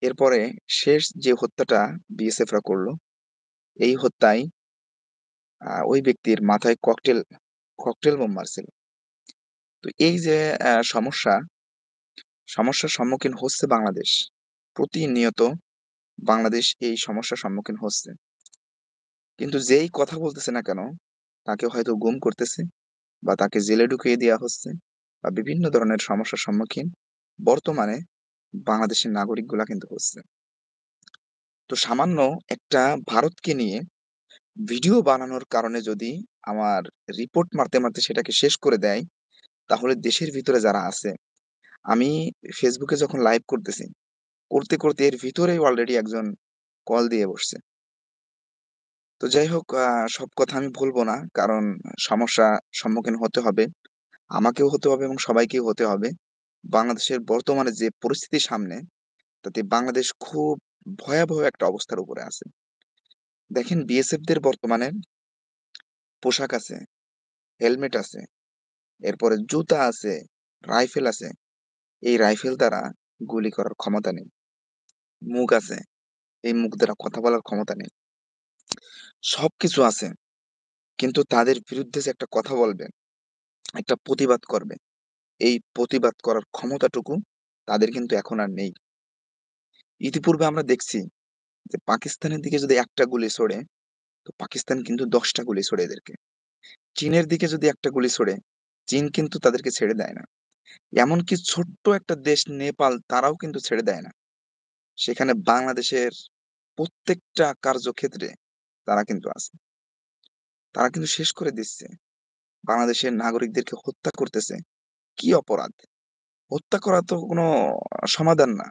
এরপরে শেষ যে হত্যাটা বিএসএফরা করলো, এই হত্যায় ওই ব্যক্তির মাথায় ককটেল বোম মারছিল। তো এই যে সমস্যার সম্মুখীন হচ্ছে বাংলাদেশ, প্রতিনিয়ত বাংলাদেশ এই সমস্যার সম্মুখীন হচ্ছে। কিন্তু যেই কথা বলতেছে না কেন, তাকে হয়তো গুম করতেছে, বা তাকে জেলে ঢুকিয়ে দেওয়া হচ্ছে, বা বিভিন্ন ধরনের সমস্যার সম্মুখীন বর্তমানে বাংলাদেশের নাগরিকগুলা কিন্তু হচ্ছে। তো সামান্য একটা ভারতকে নিয়ে ভিডিও বানানোর কারণে যদি আমার রিপোর্ট মারতে মারতে সেটাকে শেষ করে দেয়, তাহলে দেশের ভিতরে যারা আছে, আমি ফেসবুকে যখন লাইভ করতেছি, করতে করতে এর ভিতরেই অলরেডি একজন কল দিয়ে বসছে। তো যাই হোক, সব কথা আমি বলবো না, কারণ সমস্যা সম্মুখীন হতে হবে, আমাকেও হতে হবে এবং সবাইকেই হতে হবে। বাংলাদেশের বর্তমানে যে পরিস্থিতি সামনে, তাতে বাংলাদেশ খুব ভয়াবহ একটা অবস্থার উপরে আছে। দেখেন, বিএসএফ দের বর্তমানে পোশাক আছে, হেলমেট আছে, এরপরে জুতা আছে, রাইফেল আছে। এই রাইফেল দ্বারা গুলি করার ক্ষমতা নেই। মুখ আছে, এই মুখ দ্বারা কথা বলার ক্ষমতা নেই। সবকিছু আছে, কিন্তু তাদের বিরুদ্ধে যে একটা কথা বলবে, একটা প্রতিবাদ করবে, এই প্রতিবাদ করার ক্ষমতাটুকু তাদের কিন্তু এখন আর নেই। ইতিপূর্বে আমরা দেখছি যে পাকিস্তানের দিকে যদি একটা গুলি ছোড়ে, তো পাকিস্তান কিন্তু 10টা গুলি ছোড়ে এদেরকে। চীনের দিকে যদি একটা গুলি ছোড়ে, চীন কিন্তু তাদেরকে ছেড়ে দেয় না। এমনকি ছোট্ট একটা দেশ নেপাল, তারাও কিন্তু ছেড়ে দেয় না। সেখানে বাংলাদেশের প্রত্যেকটা কার্যক্ষেত্রে তারা কিন্তু আছে। তারা কিন্তু শেষ করে দিচ্ছে। বাংলাদেশের নাগরিকদেরকে হত্যা করতেছে। কি অপরাধ? হত্যা করা তো কোনো সমাধান না।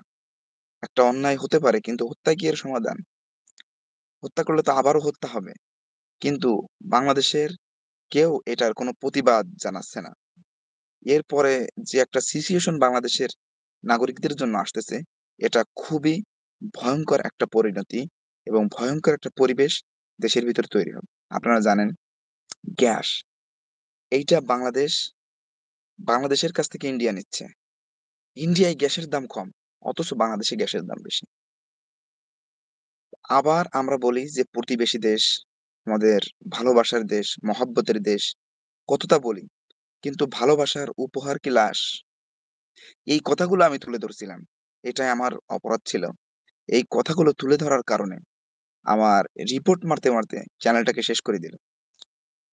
একটা অন্যায় হতে পারে, কিন্তু হত্যা কি এর সমাধান? হত্যা করলে তো আবারও হত্যা হবে। কিন্তু বাংলাদেশের কেউ এটার কোনো প্রতিবাদ জানাচ্ছে না। এরপরে যে একটা সিচুয়েশন বাংলাদেশের নাগরিকদের জন্য আসতেছে, এটা খুবই ভয়ংকর একটা পরিণতি এবং ভয়ংকর একটা পরিবেশ দেশের ভিতরে তৈরি হবে। আপনারা জানেন, গ্যাস, এইটা বাংলাদেশের কাছ থেকে ইন্ডিয়া নিচ্ছে। ইন্ডিয়ায় গ্যাসের দাম কম, অথচ বাংলাদেশে গ্যাসের দাম বেশি। আবার আমরা বলি যে প্রতিবেশী দেশ, আমাদের ভালোবাসার দেশ, মহব্বতের দেশ, কতটা বলি। কিন্তু ভালোবাসার উপহার কি লাশ? এই কথাগুলো আমি তুলে ধরছিলাম। এটাই আমার অপরাধ ছিল। এই কথাগুলো তুলে ধরার কারণে আমার রিপোর্ট মারতে মারতে চ্যানেলটাকে শেষ করে দিল।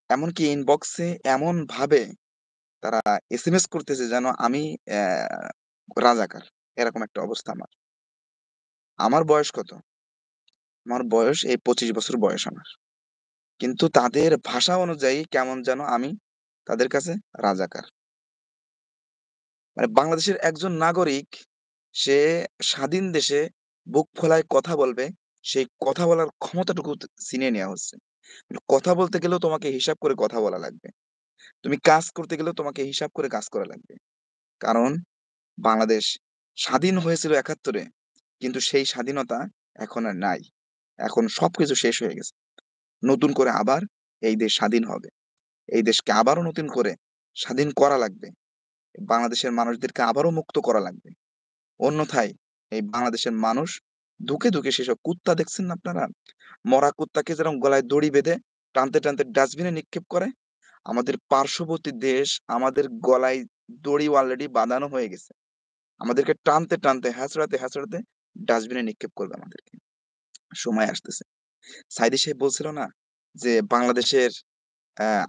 এমনকি ইনবক্সে এমনভাবে তারা এসএমএস করতেছে যেন আমি রাজাকার। এরকম একটা অবস্থা আমার। আমার বয়স কত? আমার বয়স এই ২৫ বছর বয়স আমার। কিন্তু তাদের ভাষা অনুযায়ী কেমন যেন আমি তাদের কাছে রাজাকার। মানে বাংলাদেশের একজন নাগরিক, সে স্বাধীন দেশে বুক ফোলায় কথা বলবে, সেই কথা বলার ক্ষমতাটুকু ছিনিয়ে নেওয়া হচ্ছে। মানে কথা বলতে গেলেও তোমাকে হিসাব করে কথা বলা লাগবে। তুমি কাজ করতে গেলেও তোমাকে হিসাব করে কাজ করা লাগবে। কারণ বাংলাদেশ স্বাধীন হয়েছিল ৭১ এ, কিন্তু সেই স্বাধীনতা এখন আর নাই। এখন সবকিছু শেষ হয়ে গেছে। নতুন করে আবার এই দেশ স্বাধীন হবে। এই দেশকে আবারও নতুন করে স্বাধীন করা লাগবে। বাংলাদেশের মানুষদেরকে আবারও মুক্ত করা লাগবে। অন্যথায় এই বাংলাদেশের মানুষ ধুঁকে ধুঁকে সেসব কুত্তা দেখছেন না আপনারা? মরা কুত্তাকে যেরকম গলায় দড়ি বেঁধে টানতে টানতে ডাস্টবিনে নিক্ষেপ করে, আমাদের পার্শ্ববর্তী দেশ আমাদের গলায় দড়ি অলরেডি বাঁধানো হয়ে গেছে। আমাদেরকে টানতে টানতে হ্যাঁচড়াতে হ্যাঁচড়াতে ডাস্টবিনে নিক্ষেপ করবে আমাদেরকে। সময় আসতেছে। সাইদি সাহেব বলছিল না যে বাংলাদেশের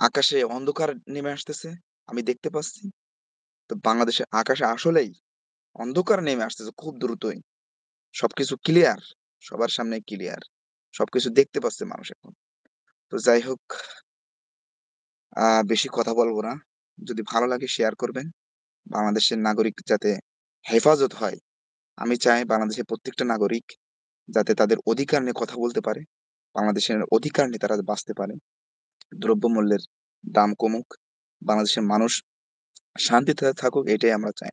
আকাশে অন্ধকার নেমে আসতেছে, আমি দেখতে পাচ্ছি। তো বাংলাদেশের আকাশে আসলেই অন্ধকার নেমে আসতেছে খুব দ্রুতই। সবকিছু ক্লিয়ার, সবার সামনে ক্লিয়ার। সবকিছু দেখতে পাচ্ছে মানুষ এখন। তো যাই হোক, বেশি কথা বলব না। যদি ভালো লাগে শেয়ার করবেন। বাংলাদেশের নাগরিক যাতে হেফাজত হয়। আমি চাই বাংলাদেশের প্রত্যেকটা নাগরিক যাতে তাদের অধিকার নিয়ে কথা বলতে পারে। বাংলাদেশের অধিকার নিয়ে তারা বাঁচতে পারে। দ্রব্যমূল্যের দাম কমুক। বাংলাদেশের মানুষ শান্তিতে থাকুক, এটাই আমরা চাই।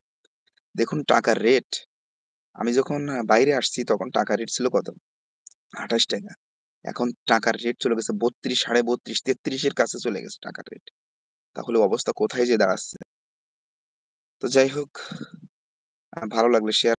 দেখুন টাকার রেট, আমি যখন বাইরে আসছি তখন টাকার রেট ছিল কত? ৳২৮। এখন টাকার রেট চলে গেছে ৩২, ৩২.৫, ৩৩ এর কাছে চলে গেছে টাকার রেট। তাহলে অবস্থা কোথায় যেয়ে দাঁড়াচ্ছে? তো যাই হোক, ভালো লাগলো শেয়ার